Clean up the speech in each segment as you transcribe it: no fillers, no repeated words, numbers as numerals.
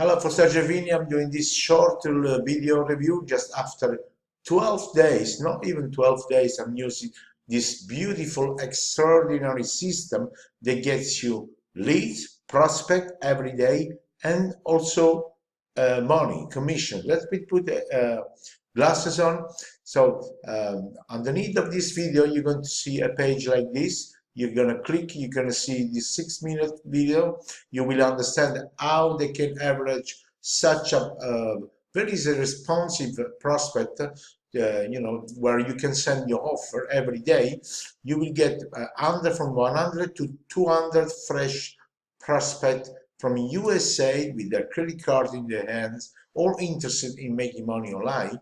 Hello, for 𝗟𝗃𝗏, I'm doing this short video review just after 12 days, not even 12 days. I'm using this beautiful, extraordinary system that gets you leads, prospect every day, and also money, commission. Let me put glasses on. So underneath of this video, you're going to see a page like this. You're going to click, you're going to see this 6-minute video. You will understand how they can average such a very responsive prospect, where you can send your offer every day. You will get from 100 to 200 fresh prospects from USA with their credit card in their hands, or interested in making money online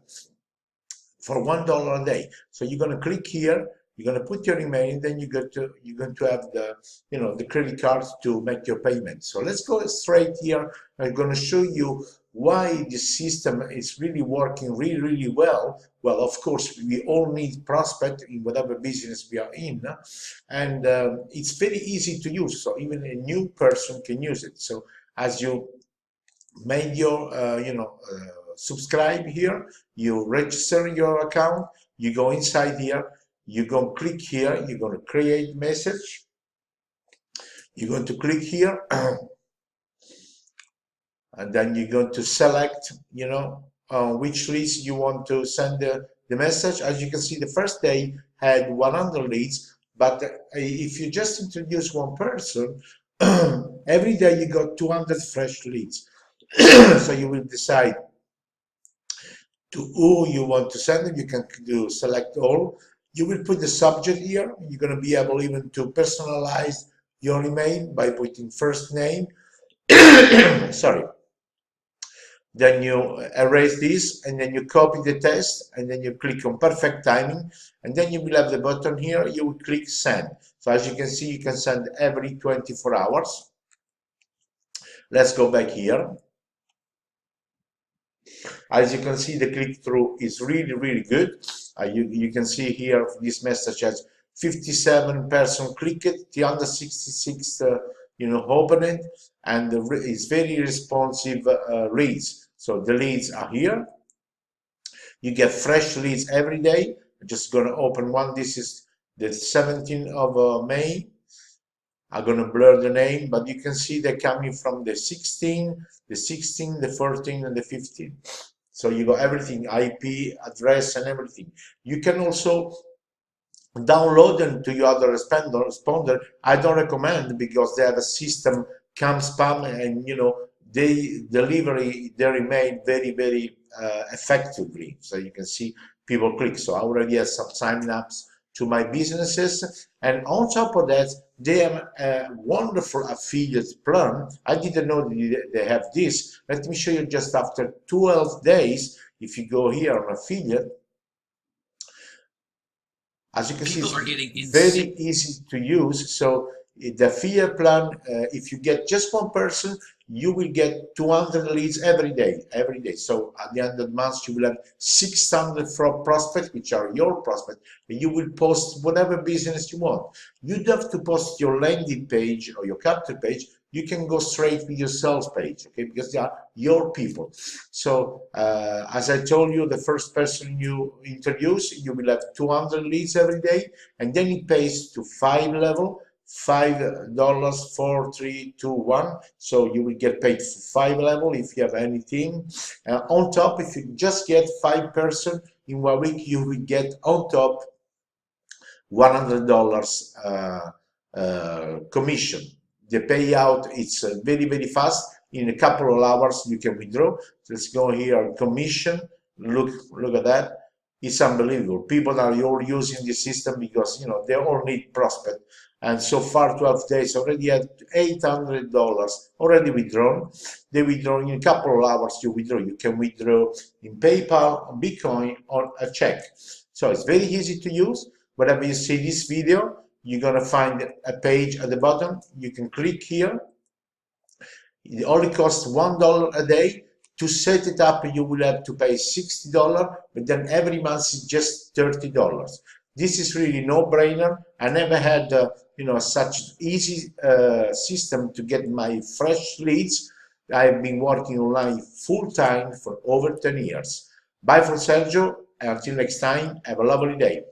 for $1 a day. So you're going to click here. You're going to put your email, and then you're going to have the the credit cards to make your payment. So let's go straight here. I'm going to show you why this system is really working really well. Well, of course, we all need prospect in whatever business we are in, and it's very easy to use. So even a new person can use it. So as you made your subscribe here, you register your account, you go inside here. You're going to click here, you're going to create message, you're going to click here, and then you're going to select, which leads you want to send the message. As you can see, the first day had 100 leads, but if you just introduce one person, every day you got 200 fresh leads. So you will decide to who you want to send them. You can do select all. You will put the subject here. You're going to be able even to personalize your email by putting first name. Sorry. Then you erase this, and then you copy the text, and then you click on perfect timing, and then you will have the button here. You will click send. So as you can see, you can send every 24 hours. Let's go back here. As you can see, the click-through is really good. You can see here this message has 57 person clicked, 366 open it, and it's very responsive leads. So the leads are here. You get fresh leads every day. I'm just going to open one. This is the 17th of May. I'm going to blur the name, but you can see they're coming from the 16, the 16, the 14, and the 15. So you got everything, IP, address, and everything. You can also download them to your other responder. I don't recommend, because they have a system, spam, and they deliver their email very effectively. So you can see people click. So I already have some sign-ups to my businesses, and on top of that, they have a wonderful affiliate plan. I didn't know they have this. Let me show you just after 12 days. If you go here on affiliate, as you can see, it's very easy to use. So the affiliate plan, if you get just one person, you will get 200 leads every day. So at the end of the month, you will have 600 prospects, which are your prospects, and you will post whatever business you want. You don't have to post your landing page or your capital page. You can go straight with your sales page, okay? Because they are your people. So as I told you, the first person you introduce, you will have 200 leads every day, and then it pays to 5 level. $5, 4, 3, 2, 1. So you will get paid for 5 level if you have anything. On top, if you just get 5 person in 1 week, you will get on top $100 commission. The payout is very fast. In a couple of hours, you can withdraw. So let's go here on commission. Look at that. It's unbelievable. People are all using the system because they all need prospect. And so far, 12 days, already had $800 already withdrawn. They withdraw in a couple of hours. You withdraw. You can withdraw in PayPal, on Bitcoin, or a check. So it's very easy to use. Whenever you see this video, you're gonna find a page at the bottom. You can click here. It only costs $1 a day. To set it up, you will have to pay $60, but then every month it's just $30. This is really no-brainer. I never had such easy system to get my fresh leads. I've been working online full-time for over 10 years. Bye from Sergio, and until next time, have a lovely day.